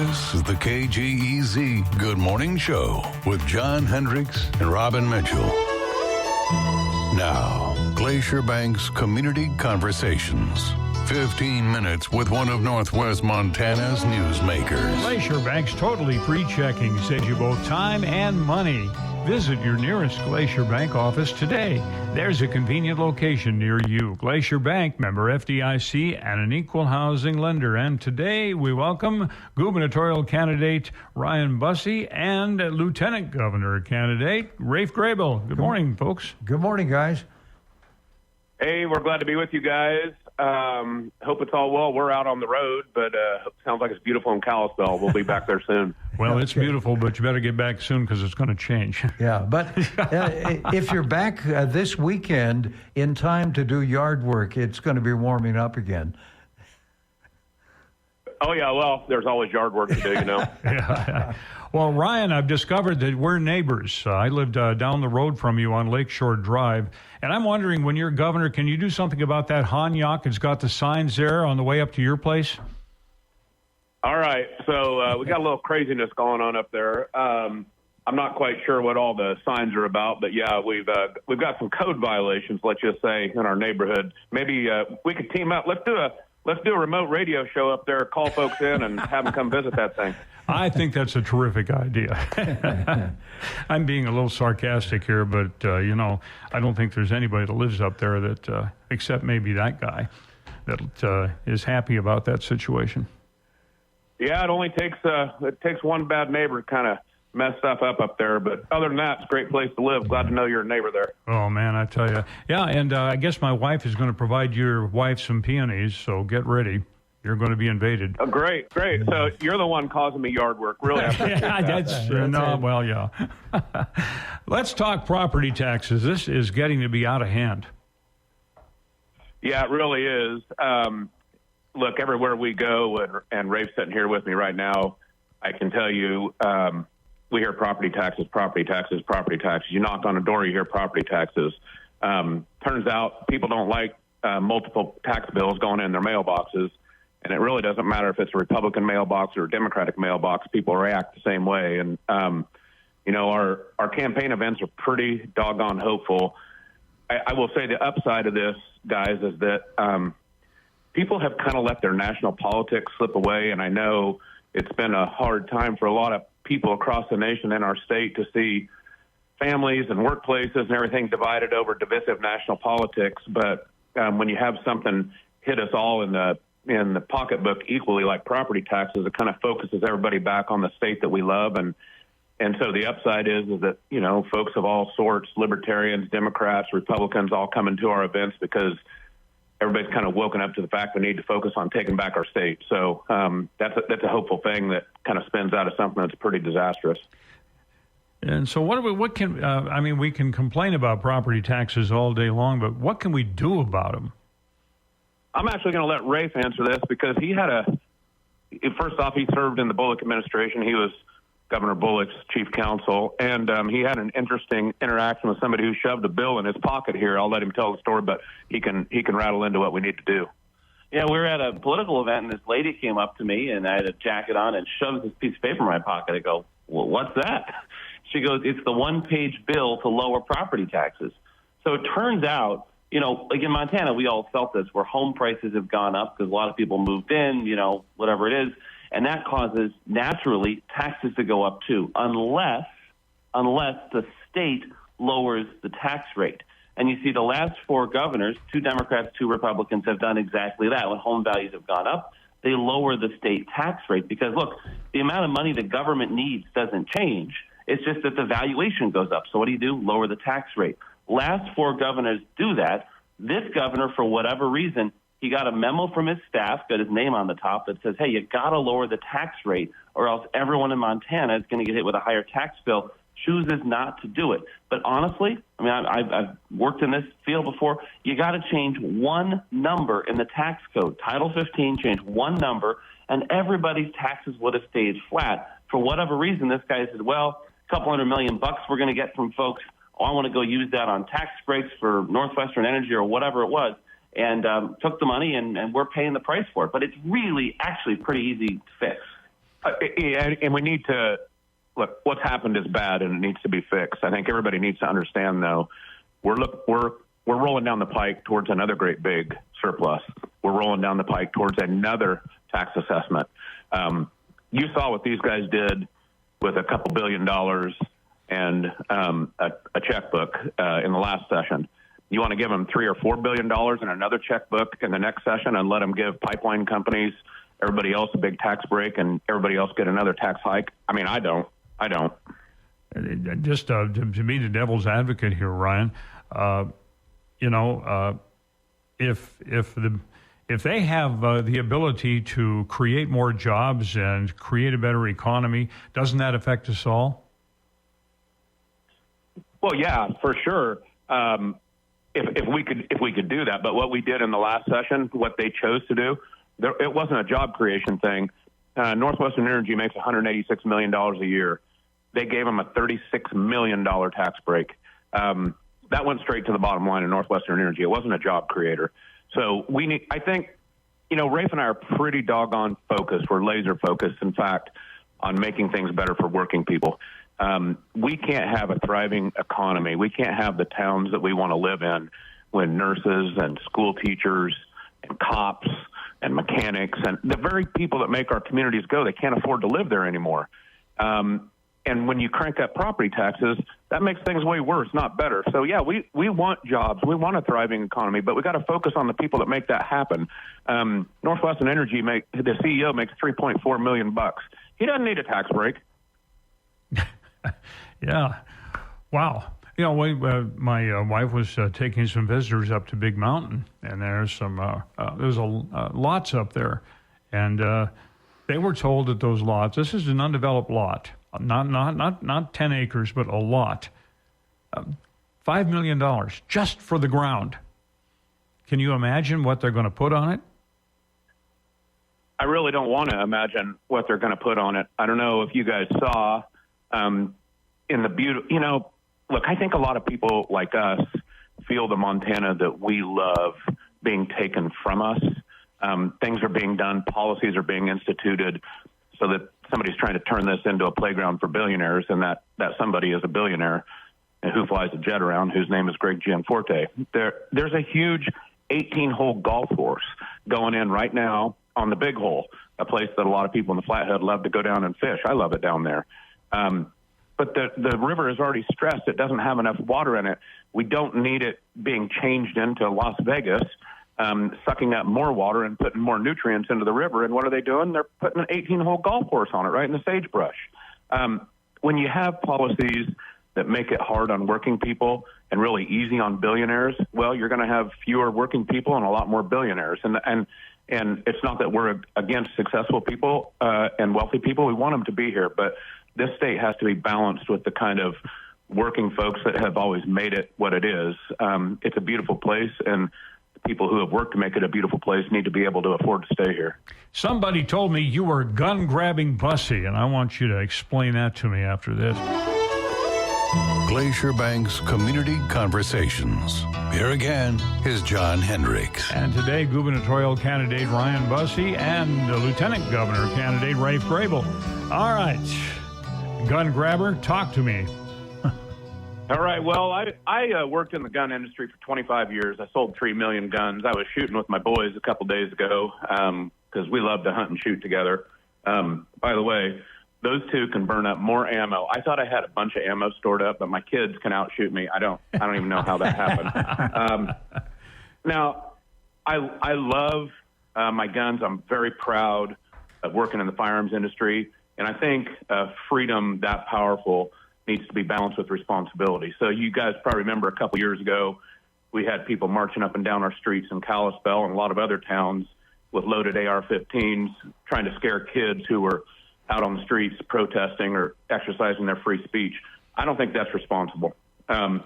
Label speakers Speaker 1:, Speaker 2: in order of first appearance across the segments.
Speaker 1: This is the KGEZ Good Morning Show with John Hendricks and Robin Mitchell. Now, Glacier Bank's Community Conversations. 15 minutes with one of Northwest Montana's newsmakers.
Speaker 2: Glacier Bank's totally free checking saves you both time and money. Visit your nearest Glacier Bank office today. There's a convenient location near you. Glacier Bank, member FDIC, and an equal housing lender. And today we welcome gubernatorial candidate Ryan Busse and lieutenant governor candidate Raph Graybill. Good morning, folks.
Speaker 3: Good morning, guys.
Speaker 4: Hey, we're glad to be with you guys. Hope it's all well. We're out on the road, but sounds like it's beautiful in Kalispell. We'll be back there soon.
Speaker 2: Well, it's beautiful, but you better get back soon because it's going to change.
Speaker 3: Yeah, but if you're back this weekend in time to do yard work, it's going to be warming up again.
Speaker 4: Oh, yeah, well, there's always yard work to do, you know.
Speaker 2: Yeah. Well, Ryan, I've discovered that we're neighbors. I lived down the road from you on Lakeshore Drive, and I'm wondering, when you're governor, can you do something about that Hanyak? It's got the signs there on the way up to your place.
Speaker 4: All right, so we got a little craziness going on up there. I'm not quite sure what all the signs are about, but yeah, we've got some code violations, let's just say, in our neighborhood. Maybe we could team up. Let's do a remote radio show up there, call folks in, and have them come visit that thing.
Speaker 2: I think that's a terrific idea. I'm being a little sarcastic here, but, I don't think there's anybody that lives up there that, except maybe that guy, that is happy about that situation.
Speaker 4: Yeah, it only takes one bad neighbor to kind of mess stuff up there. But other than that, it's a great place to live. Glad to know you're a neighbor there.
Speaker 2: Oh, man, I tell you. Yeah, and I guess my wife is going to provide your wife some peonies, so get ready. You're going to be invaded.
Speaker 4: Oh, great. So you're the one causing me yard work. Really appreciate that.
Speaker 2: Well, yeah. Let's talk property taxes. This is getting to be out of hand.
Speaker 4: Yeah, it really is. Look, everywhere we go, and Rafe's sitting here with me right now, I can tell you we hear property taxes. You knock on a door, you hear property taxes. Turns out people don't like multiple tax bills going in their mailboxes. And it really doesn't matter if it's a Republican mailbox or a Democratic mailbox. People react the same way. And, our campaign events are pretty doggone hopeful. I will say the upside of this, guys, is that people have kind of let their national politics slip away. And I know it's been a hard time for a lot of people across the nation and our state to see families and workplaces and everything divided over divisive national politics. But when you have something hit us all in the pocketbook equally, like property taxes, it kind of focuses everybody back on the state that we love. And so the upside is that, folks of all sorts, libertarians, Democrats, Republicans, all come into our events because everybody's kind of woken up to the fact we need to focus on taking back our state. So that's a hopeful thing that kind of spins out of something that's pretty disastrous.
Speaker 2: And so we can complain about property taxes all day long, but what can we do about them?
Speaker 4: I'm actually going to let Rafe answer this because first off, he served in the Bullock administration. He was Governor Bullock's chief counsel, and he had an interesting interaction with somebody who shoved a bill in his pocket here. I'll let him tell the story, but he can rattle into what we need to do.
Speaker 5: Yeah, we were at a political event, and this lady came up to me, and I had a jacket on and shoved this piece of paper in my pocket. I go, well, what's that? She goes, it's the one-page bill to lower property taxes. So it turns out, like in Montana, we all felt this, where home prices have gone up because a lot of people moved in, whatever it is, and that causes, naturally, taxes to go up too, unless the state lowers the tax rate. And you see the last four governors, 2 Democrats, 2 Republicans, have done exactly that. When home values have gone up, they lower the state tax rate because, look, the amount of money the government needs doesn't change. It's just that the valuation goes up. So what do? Lower the tax rate. Last 4 governors do that. This governor, for whatever reason, he got a memo from his staff, got his name on the top, that says, hey, you got to lower the tax rate or else everyone in Montana is going to get hit with a higher tax bill. Chooses not to do it. But honestly, I've worked in this field before. You got to change one number in the tax code. Title 15, change one number, and everybody's taxes would have stayed flat. For whatever reason, this guy said, well, a couple $100 million we're going to get from folks. Oh, I want to go use that on tax breaks for Northwestern Energy or whatever it was, and took the money, and we're paying the price for it. But it's really actually pretty easy to fix.
Speaker 4: And we need to look. What's happened is bad, and it needs to be fixed. I think everybody needs to understand, though. We're rolling down the pike towards another great big surplus. We're rolling down the pike towards another tax assessment. You saw what these guys did with a couple $2 billion and a checkbook in the last session. You want to give them $3 or $4 billion and another checkbook in the next session and let them give pipeline companies, everybody else, a big tax break and everybody else get another tax hike? I mean, I don't.
Speaker 2: Just to be the devil's advocate here, Ryan, if they have the ability to create more jobs and create a better economy, doesn't that affect us all?
Speaker 4: Well, yeah, for sure. If we could do that, but what we did in the last session, what they chose to do, it wasn't a job creation thing. Northwestern Energy makes $186 million a year. They gave them a $36 million tax break. That went straight to the bottom line of Northwestern Energy. It wasn't a job creator. So I think, Rafe and I are pretty doggone focused. We're laser focused, in fact, on making things better for working people. We can't have a thriving economy. We can't have the towns that we want to live in when nurses and school teachers and cops and mechanics and the very people that make our communities go, they can't afford to live there anymore. And when you crank up property taxes, that makes things way worse, not better. So, yeah, we want jobs. We want a thriving economy, but we got to focus on the people that make that happen. Northwestern Energy, the CEO makes $3.4 million. He doesn't need a tax break.
Speaker 2: Yeah. Wow. My wife was taking some visitors up to Big Mountain, and there's lots up there. And they were told that those lots, this is an undeveloped lot, not 10 acres, but a lot, $5 million just for the ground. Can you imagine what they're going to put on it?
Speaker 4: I really don't want to imagine what they're going to put on it. I don't know if you guys saw in the beauty, look, I think a lot of people like us feel the Montana that we love being taken from us. Things are being done, policies are being instituted so that somebody's trying to turn this into a playground for billionaires, and that somebody is a billionaire and who flies a jet around, whose name is Greg Gianforte. There's a huge 18-hole golf course going in right now on the Big Hole, a place that a lot of people in the Flathead love to go down and fish. I love it down there. But the river is already stressed. It doesn't have enough water in it. We don't need it being changed into Las Vegas, sucking up more water and putting more nutrients into the river. And what are they doing? They're putting an 18-hole golf course on it, right in the sagebrush. When you have policies that make it hard on working people and really easy on billionaires, well, you're going to have fewer working people and a lot more billionaires. And it's not that we're against successful people and wealthy people. We want them to be here, but this state has to be balanced with the kind of working folks that have always made it what it is. It's a beautiful place, and the people who have worked to make it a beautiful place need to be able to afford to stay here.
Speaker 2: Somebody told me you were gun-grabbing Busse, and I want you to explain that to me after this.
Speaker 1: Glacier Bank's Community Conversations. Here again is John Hendricks.
Speaker 2: And today, gubernatorial candidate Ryan Busse and Lieutenant Governor candidate Raph Graybill. All right, gun grabber, talk to me.
Speaker 4: All right. Well, I worked in the gun industry for 25 years. I sold 3 million guns. I was shooting with my boys a couple days ago because we love to hunt and shoot together. By the way, those two can burn up more ammo. I thought I had a bunch of ammo stored up, but my kids can outshoot me. I don't even know how that happened. Now, I love my guns. I'm very proud of working in the firearms industry, and I think freedom that powerful needs to be balanced with responsibility. So you guys probably remember a couple years ago, we had people marching up and down our streets in Kalispell and a lot of other towns with loaded AR-15s trying to scare kids who were out on the streets protesting or exercising their free speech. I don't think that's responsible. I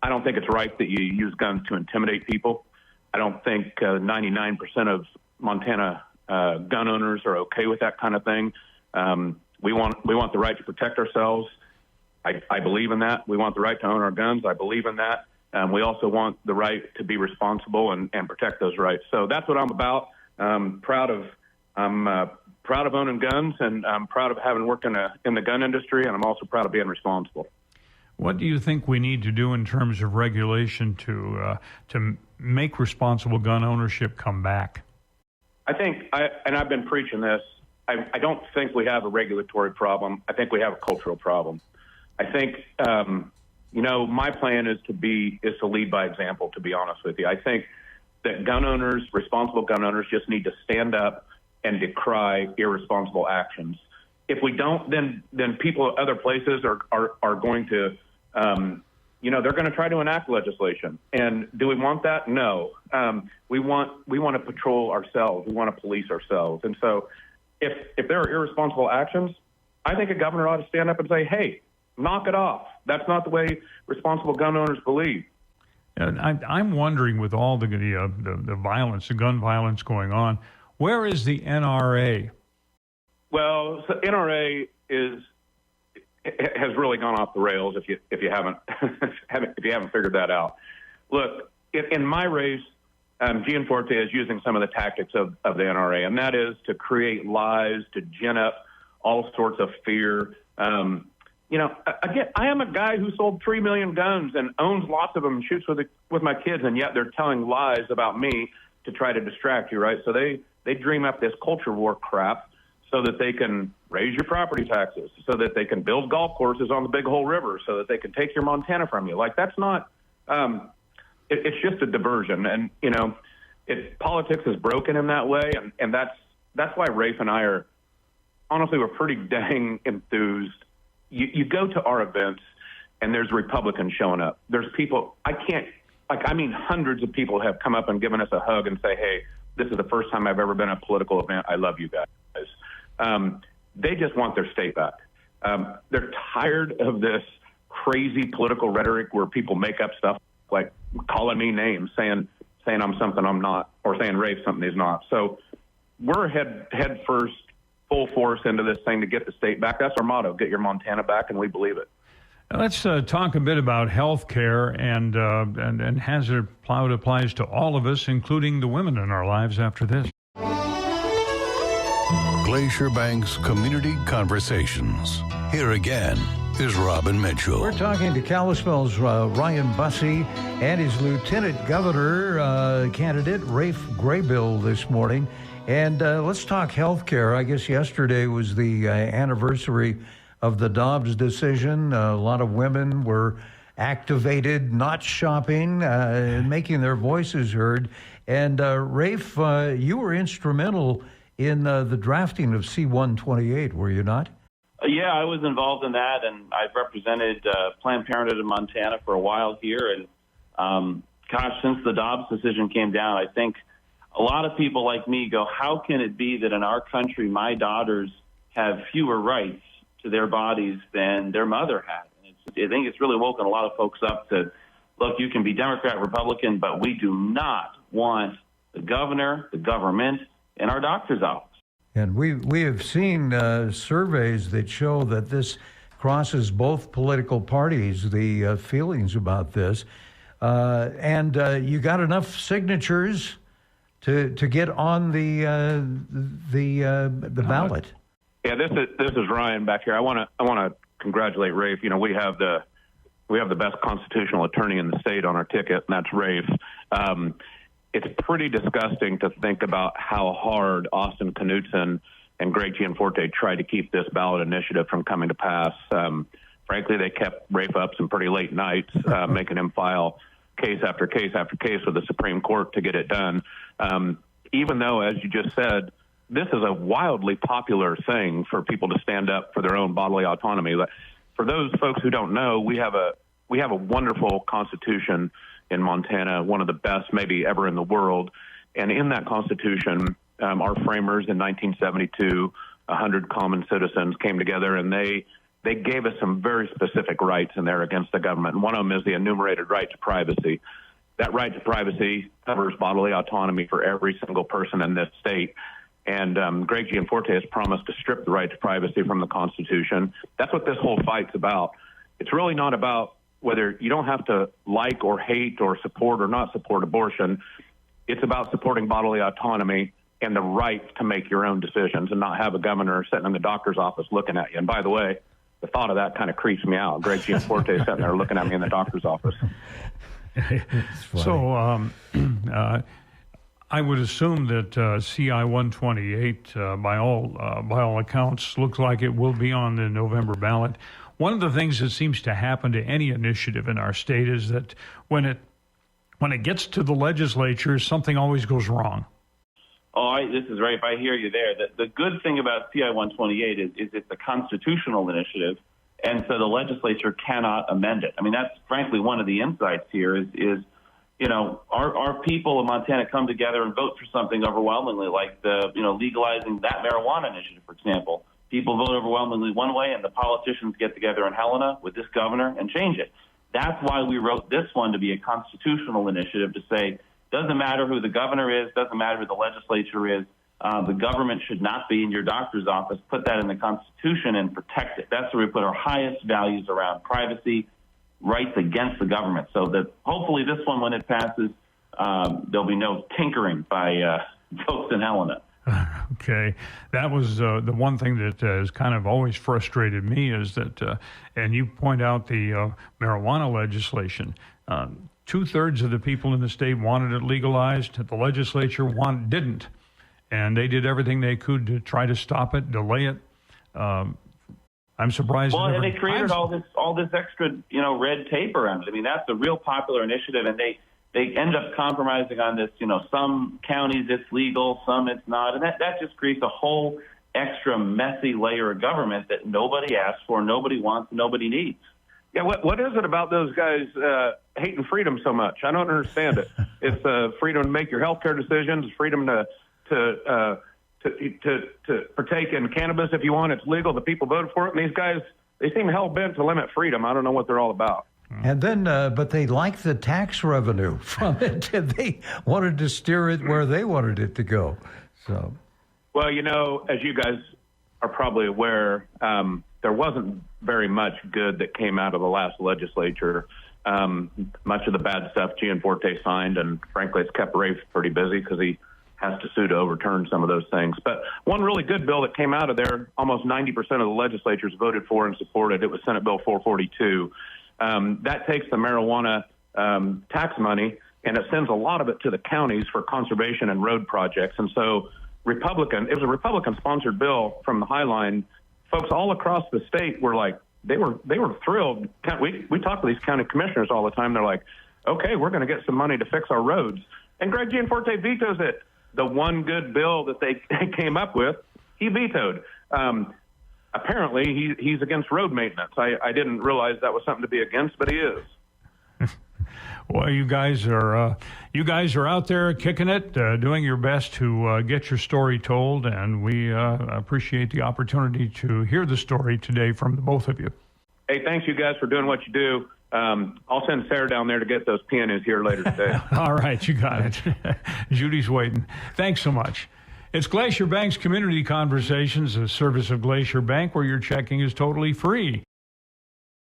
Speaker 4: don't think it's right that you use guns to intimidate people. I don't think 99% of Montana gun owners are okay with that kind of thing. We want the right to protect ourselves. I believe in that. We want the right to own our guns. I believe in that. We also want the right to be responsible and protect those rights. So that's what I'm about. Proud of I'm proud of owning guns, and I'm proud of having worked in the gun industry, and I'm also proud of being responsible.
Speaker 2: What do you think we need to do in terms of regulation to make responsible gun ownership come back?
Speaker 4: I think, and I've been preaching this, I don't think we have a regulatory problem. I think we have a cultural problem. I think, my plan is to lead by example, to be honest with you. I think that responsible gun owners just need to stand up and decry irresponsible actions. If we don't, then people at other places are going to, they're going to try to enact legislation. And do we want that? No. We want to patrol ourselves. We want to police ourselves. And so if there are irresponsible actions, I think a governor ought to stand up and say, hey, knock it off. That's not the way responsible gun owners believe.
Speaker 2: I'm wondering, with all the violence, the gun violence going on, where is the NRA?
Speaker 4: Well, so NRA has really gone off the rails. If you haven't figured that out, look, in my race, Gianforte is using some of the tactics of the NRA, and that is to create lies, to gin up all sorts of fear. Again, I am a guy who sold 3 million guns and owns lots of them and shoots with my kids, and yet they're telling lies about me to try to distract you, right? So they dream up this culture war crap so that they can raise your property taxes, so that they can build golf courses on the Big Hole River, so that they can take your Montana from you. Like, that's not it's just a diversion. And, politics is broken in that way, and that's why Rafe and I we're pretty dang enthused. You go to our events, and there's Republicans showing up. There's people, hundreds of people have come up and given us a hug and say, hey, this is the first time I've ever been at a political event. I love you guys. They just want their state back. They're tired of this crazy political rhetoric where people make up stuff like calling me names, saying I'm something I'm not, or saying Rafe something he's not. So we're head first, full force into this thing to get the state back. That's our motto: get your Montana back, and we believe it.
Speaker 2: Now let's talk a bit about health care and how it applies to all of us, including the women in our lives after this.
Speaker 1: Glacier Bank's Community Conversations. Here again is Robin Mitchell.
Speaker 3: We're talking to Kalispell's Ryan Busse and his Lieutenant Governor candidate, Raph Graybill, this morning. And let's talk health care. I guess yesterday was the anniversary of the Dobbs decision. A lot of women were activated, not shopping, making their voices heard. And Raph, you were instrumental in the drafting of C-128, were you not?
Speaker 5: Yeah, I was involved in that, and I've represented Planned Parenthood in Montana for a while here. And since the Dobbs decision came down, I think a lot of people like me go, how can it be that in our country my daughters have fewer rights to their bodies than their mother had? I think it's really woken a lot of folks up to, look, you can be Democrat, Republican, but we do not want the governor, the government, and our doctor's office.
Speaker 3: And we have seen surveys that show that this crosses both political parties, the feelings about this. And you got enough signatures to get on the ballot.
Speaker 4: Yeah, this is Ryan back here. I want to congratulate Rafe. We have the best constitutional attorney in the state on our ticket, and that's Rafe. It's pretty disgusting to think about how hard Austin Knudsen and Greg Gianforte tried to keep this ballot initiative from coming to pass. Frankly, they kept Rafe up some pretty late nights, making him file case after case after case with the Supreme Court to get it done. Even though, as you just said, this is a wildly popular thing for people to stand up for their own bodily autonomy. For those folks who don't know, we have a wonderful constitution in Montana, one of the best maybe ever in the world. And in that Constitution, our framers in 1972, 100 common citizens came together, and they gave us some very specific rights in there against the government. And one of them is the enumerated right to privacy. That right to privacy covers bodily autonomy for every single person in this state. And Greg Gianforte has promised to strip the right to privacy from the Constitution. That's what this whole fight's about. It's really not about whether you don't have to like or hate or support or not support abortion. It's about supporting bodily autonomy and the right to make your own decisions and not have a governor sitting in the doctor's office looking at you. And by the way, the thought of that kind of creeps me out. Greg Gianforte sitting there looking at me in the doctor's office.
Speaker 2: So I would assume that CI 128, by all accounts, looks like it will be on the November ballot. One of the things that seems to happen to any initiative in our state is that when it gets to the legislature, something always goes wrong.
Speaker 5: This is right. If I hear you there, the good thing about CI 128 is it's a constitutional initiative, and so the legislature cannot amend it. I mean, that's frankly one of the insights here is our people in Montana come together and vote for something overwhelmingly, like the legalizing that marijuana initiative, for example. People vote overwhelmingly one way, and the politicians get together in Helena with this governor and change it. That's why we wrote this one to be a constitutional initiative, to say, doesn't matter who the governor is, doesn't matter who the legislature is, the government should not be in your doctor's office. Put that in the Constitution and protect it. That's where we put our highest values around privacy, rights against the government. So that hopefully this one, when it passes, there'll be no tinkering by folks in Helena.
Speaker 2: Okay. That was the one thing that has kind of always frustrated me is that, and you point out the marijuana legislation, 2/3 of the people in the state wanted it legalized. The legislature didn't. And they did everything they could to try to stop it, delay it. I'm surprised.
Speaker 5: Well, and they created all this extra, red tape around it. I mean, that's a real popular initiative, and they end up compromising on this. Some counties it's legal, some it's not, and that just creates a whole extra messy layer of government that nobody asked for, nobody wants, nobody needs.
Speaker 4: Yeah, what is it about those guys hating freedom so much? I don't understand it. It's freedom to make your healthcare decisions, freedom to partake in cannabis if you want. It's legal. The people voted for it, and these guys, they seem hell bent to limit freedom. I don't know what they're all about.
Speaker 3: And then, but they liked the tax revenue from it, and they wanted to steer it where they wanted it to go. So,
Speaker 4: well, as you guys are probably aware, there wasn't very much good that came out of the last legislature. Much of the bad stuff Gianforte signed, and frankly, it's kept Rafe pretty busy because he has to sue to overturn some of those things. But one really good bill that came out of there, almost 90% of the legislatures voted for and supported. It was Senate Bill 442. That takes the marijuana tax money, and it sends a lot of it to the counties for conservation and road projects. And so it was a Republican-sponsored bill from the High Line. Folks all across the state were like, they were thrilled. We talk to these county commissioners all the time. They're like, okay, we're going to get some money to fix our roads. And Greg Gianforte vetoes it. The one good bill that they came up with, he vetoed. Apparently, he's against road maintenance. I didn't realize that was something to be against, but he is.
Speaker 2: Well, you guys are out there kicking it, doing your best to get your story told, and we appreciate the opportunity to hear the story today from the both of you.
Speaker 4: Hey, thanks you guys for doing what you do. I'll send Sarah down there to get those pianos here later today.
Speaker 2: All right, you got it. Judy's waiting. Thanks so much. It's Glacier Bank's Community Conversations, a service of Glacier Bank where your checking is totally free.